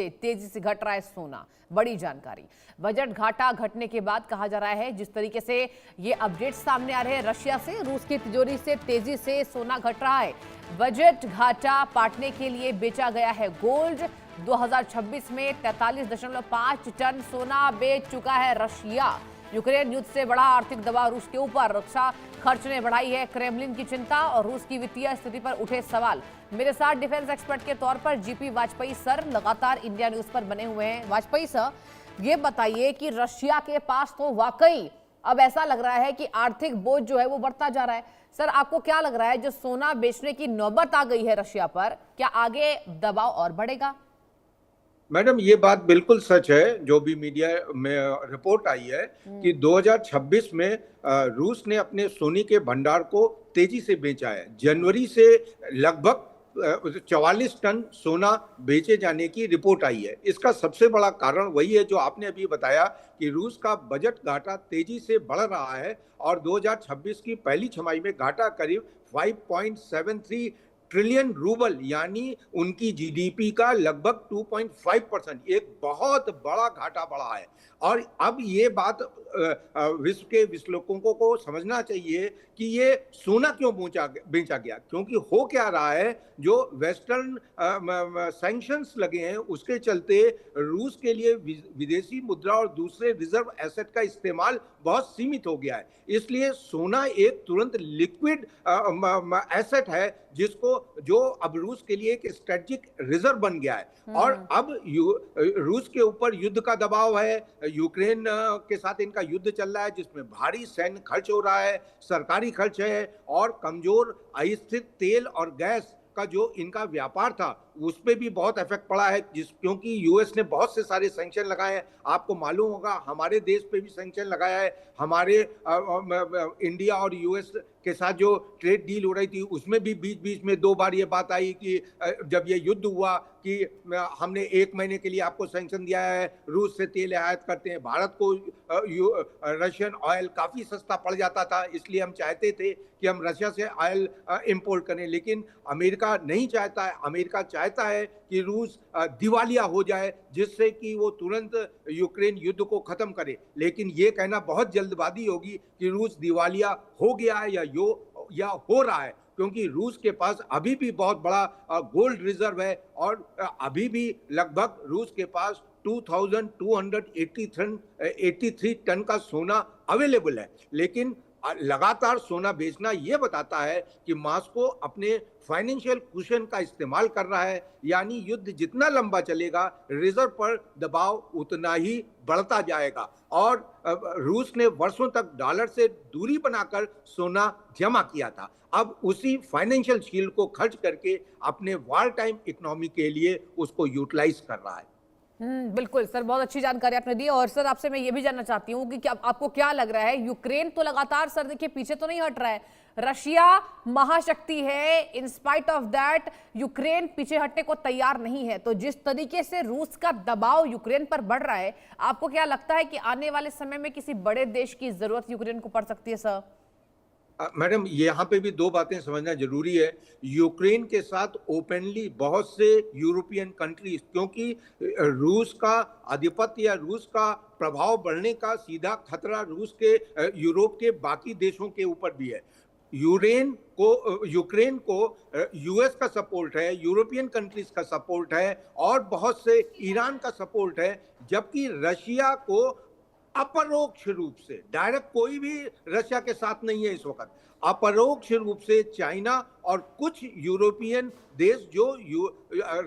तेजी से घट रहा है सोना। बड़ी जानकारी। बजट घाटा घटने के बाद कहा जा रहा है, जिस तरीके से ये अपडेट सामने आ रहे हैं रशिया से, रूस की तिजोरी से तेजी से सोना घट रहा है। बजट घाटा पाटने के लिए बेचा गया है गोल्ड। 2026 में 43.5 टन सोना बेच चुका है रशिया। यूक्रेन युद्ध से बड़ा आर्थिक दबाव रूस के ऊपर। रक्षा खर्च ने बढ़ाई है क्रेमलिन की चिंता और रूस की वित्तीय स्थिति पर उठे सवाल। मेरे साथ डिफेंस एक्सपर्ट के तौर पर जीपी वाजपेयी सर लगातार इंडिया न्यूज पर बने हुए हैं। वाजपेयी सर, ये बताइए कि रशिया के पास तो वाकई अब ऐसा लग रहा है कि आर्थिक बोझ जो है वो बढ़ता जा रहा है। सर, आपको क्या लग रहा है, जो सोना बेचने की नौबत आ गई है रशिया पर, क्या आगे दबाव और बढ़ेगा? मैडम, ये बात बिल्कुल सच है। जो भी मीडिया में रिपोर्ट आई है कि 2026 में रूस ने अपने सोने के भंडार को तेजी से बेचा है। जनवरी से लगभग 44 टन सोना बेचे जाने की रिपोर्ट आई है। इसका सबसे बड़ा कारण वही है जो आपने अभी बताया कि रूस का बजट घाटा तेजी से बढ़ रहा है और 2026 की पहली छमाही में घाटा करीब 5.73 ट्रिलियन रूबल यानी उनकी जीडीपी का लगभग 2.5%, एक बहुत बड़ा घाटा बढ़ा है। और अब ये बात विश्व के विश्लेषकों को समझना चाहिए कि ये सोना क्यों बेचा गया, क्योंकि हो क्या रहा है, जो वेस्टर्न सैंक्शंस लगे हैं उसके चलते रूस के लिए विदेशी मुद्रा और दूसरे रिजर्व एसेट का इस्तेमाल बहुत सीमित हो गया है। इसलिए सोना एक तुरंत लिक्विड एसेट है जो अब रूस के लिए एक स्ट्रेटेजिक रिजर्व बन गया है। और अब रूस के ऊपर युद्ध का दबाव है। यूक्रेन के साथ इनका युद्ध चल रहा है जिसमें भारी सैन्य खर्च हो रहा है, सरकारी खर्च है और कमजोर अस्थिर तेल और गैस का जो इनका व्यापार था उस पे भी बहुत इफेक्ट पड़ा है, क्योंकि यूएस ने बहुत से सारे सैंक्शन लगाए हैं। आपको मालूम होगा हमारे देश पे भी सैंक्शन लगाया है। हमारे इंडिया और यूएस के साथ जो ट्रेड डील हो रही थी उसमें भी बीच बीच में 2 बार ये बात आई कि जब ये युद्ध हुआ कि हमने 1 महीने के लिए आपको सैंक्शन दिया है, रूस से तेल आयात करते हैं। भारत को रशियन ऑयल काफ़ी सस्ता पड़ जाता था, इसलिए हम चाहते थे कि हम रशिया से ऑयल इंपोर्ट करें, लेकिन अमेरिका नहीं चाहता है। अमेरिका चाहता है कि रूस दिवालिया हो जाए जिससे कि वो तुरंत यूक्रेन युद्ध को खत्म करे। लेकिन ये कहना बहुत जल्दबाजी होगी कि रूस दिवालिया हो गया है या हो रहा है, क्योंकि रूस के पास अभी भी बहुत बड़ा गोल्ड रिजर्व है और अभी भी लगभग रूस के पास 2283 टन का सोना अवेलेबल है। लेकिन लगातार सोना बेचना यह बताता है कि मॉस्को अपने फाइनेंशियल कुशन का इस्तेमाल कर रहा है, यानी युद्ध जितना लंबा चलेगा रिजर्व पर दबाव उतना ही बढ़ता जाएगा। और रूस ने वर्षों तक डॉलर से दूरी बनाकर सोना जमा किया था, अब उसी फाइनेंशियल शील्ड को खर्च करके अपने वॉर टाइम इकोनॉमी के लिए उसको यूटिलाइज कर रहा है। बिल्कुल सर, बहुत अच्छी जानकारी आपने दी। और सर, आपसे मैं ये भी जानना चाहती हूँ कि क्या आपको क्या लग रहा है, यूक्रेन तो लगातार सर देखिए पीछे तो नहीं हट रहा है, रशिया महाशक्ति है, in spite of that Ukraine पीछे हटने को तैयार नहीं है। तो जिस तरीके से रूस का दबाव यूक्रेन पर बढ़ रहा है, आपको क्या लगता है कि आने वाले समय में किसी बड़े देश की जरूरत यूक्रेन को पड़ सकती है? सर मैडम, यहाँ पे भी 2 बातें समझना जरूरी है। यूक्रेन के साथ ओपनली बहुत से यूरोपियन कंट्रीज, क्योंकि रूस का आधिपत्य या रूस का प्रभाव बढ़ने का सीधा खतरा रूस के यूरोप के बाकी देशों के ऊपर भी है। यूक्रेन को यूएस का सपोर्ट है, यूरोपियन कंट्रीज का सपोर्ट है और बहुत से ईरान का सपोर्ट है, जबकि रशिया को अपरोक्ष रूप से, डायरेक्ट कोई भी रशिया के साथ नहीं है इस वक्त, अपरोक्ष रूप से चाइना और कुछ यूरोपियन देश जो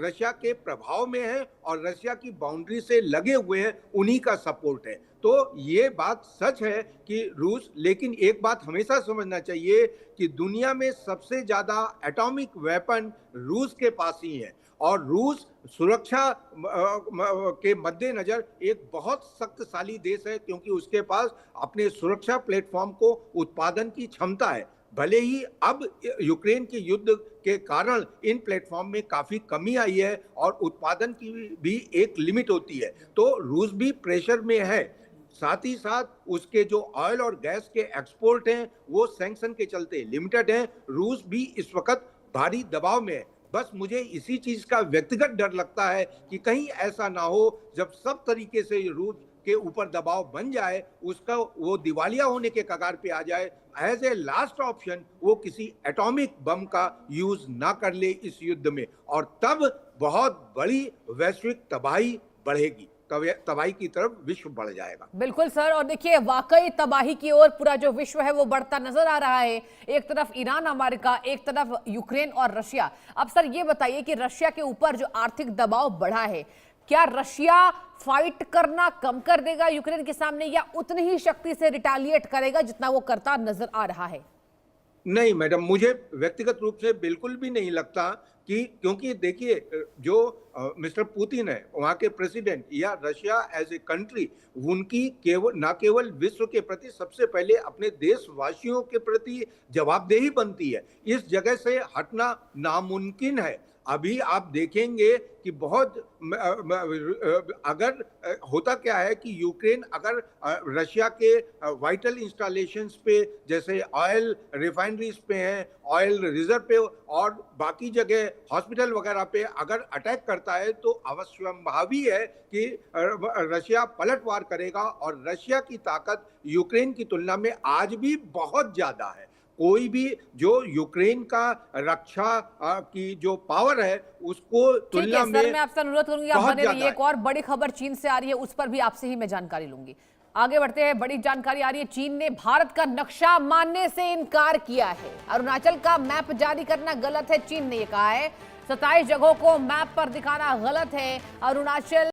रशिया के प्रभाव में है और रशिया की बाउंड्री से लगे हुए हैं, उन्हीं का सपोर्ट है। तो ये बात सच है कि रूस, लेकिन एक बात हमेशा समझना चाहिए कि दुनिया में सबसे ज्यादा एटॉमिक वेपन रूस के पास ही है और रूस सुरक्षा के मद्देनजर एक बहुत शक्तिशाली देश है, क्योंकि उसके पास अपने सुरक्षा प्लेटफॉर्म को उत्पादन की क्षमता है। भले ही अब यूक्रेन के युद्ध के कारण इन प्लेटफॉर्म में काफी कमी आई है और उत्पादन की भी एक लिमिट होती है, तो रूस भी प्रेशर में है। साथ ही साथ उसके जो ऑयल और गैस के एक्सपोर्ट हैं वो सैंक्शन के चलते लिमिटेड हैं। रूस भी इस वक्त भारी दबाव में है। बस मुझे इसी चीज का व्यक्तिगत डर लगता है कि कहीं ऐसा ना हो जब सब तरीके से रूस के ऊपर दबाव बन जाए, उसका वो दिवालिया होने के कगार पे आ जाए, एज ए लास्ट ऑप्शन वो किसी एटॉमिक बम का यूज ना कर ले इस युद्ध में, और तब बहुत बड़ी वैश्विक तबाही बढ़ेगी, तबाही की तरफ विश्व बढ़ जाएगा। बिल्कुल सर, और देखिए वाकई तबाही की ओर पूरा जो विश्व है वो बढ़ता नजर आ रहा है। एक तरफ ईरान, अमेरिका, एक तरफ यूक्रेन और रशिया। अब सर ये बताइए कि रशिया के ऊपर जो आर्थिक दबाव बढ़ा है, क्या रशिया फाइट करना कम कर देगा यूक्रेन के सामने, या उतनी ही शक्ति से रिटालिएट करेगा जितना वो करता नजर आ रहा है? नहीं मैडम, मुझे व्यक्तिगत रूप से बिल्कुल भी नहीं लगता कि, क्योंकि देखिए जो मिस्टर पुतिन है वहाँ के प्रेसिडेंट, या रशिया एज ए कंट्री, उनकी न केवल विश्व के प्रति, सबसे पहले अपने देशवासियों के प्रति जवाबदेही बनती है। इस जगह से हटना नामुमकिन है। अभी आप देखेंगे कि बहुत अगर होता क्या है कि यूक्रेन अगर रशिया के वाइटल इंस्टॉलेशंस पे, जैसे ऑयल रिफाइनरीज पे हैं, ऑयल रिजर्व पे और बाकी जगह हॉस्पिटल वगैरह पे अगर अटैक करता है, तो अवश्यंभावी है कि रशिया पलटवार करेगा। और रशिया की ताकत यूक्रेन की तुलना में आज भी बहुत ज्यादा है। कोई भी जो यूक्रेन का रक्षा की जो पावर है उसको तुलना में, सर मैं आपसे अनुरोध करूंगी आप बने रहिए। एक और बड़ी खबर चीन से आ रही है, उस पर भी आपसे ही मैं जानकारी लूंगी। आगे बढ़ते हैं, बड़ी जानकारी आ रही है, चीन ने भारत का नक्शा मानने से इनकार किया है। अरुणाचल का मैप जारी करना गलत है, चीन ने यह कहा है। 27 जगहों को मैप पर दिखाना गलत है। अरुणाचल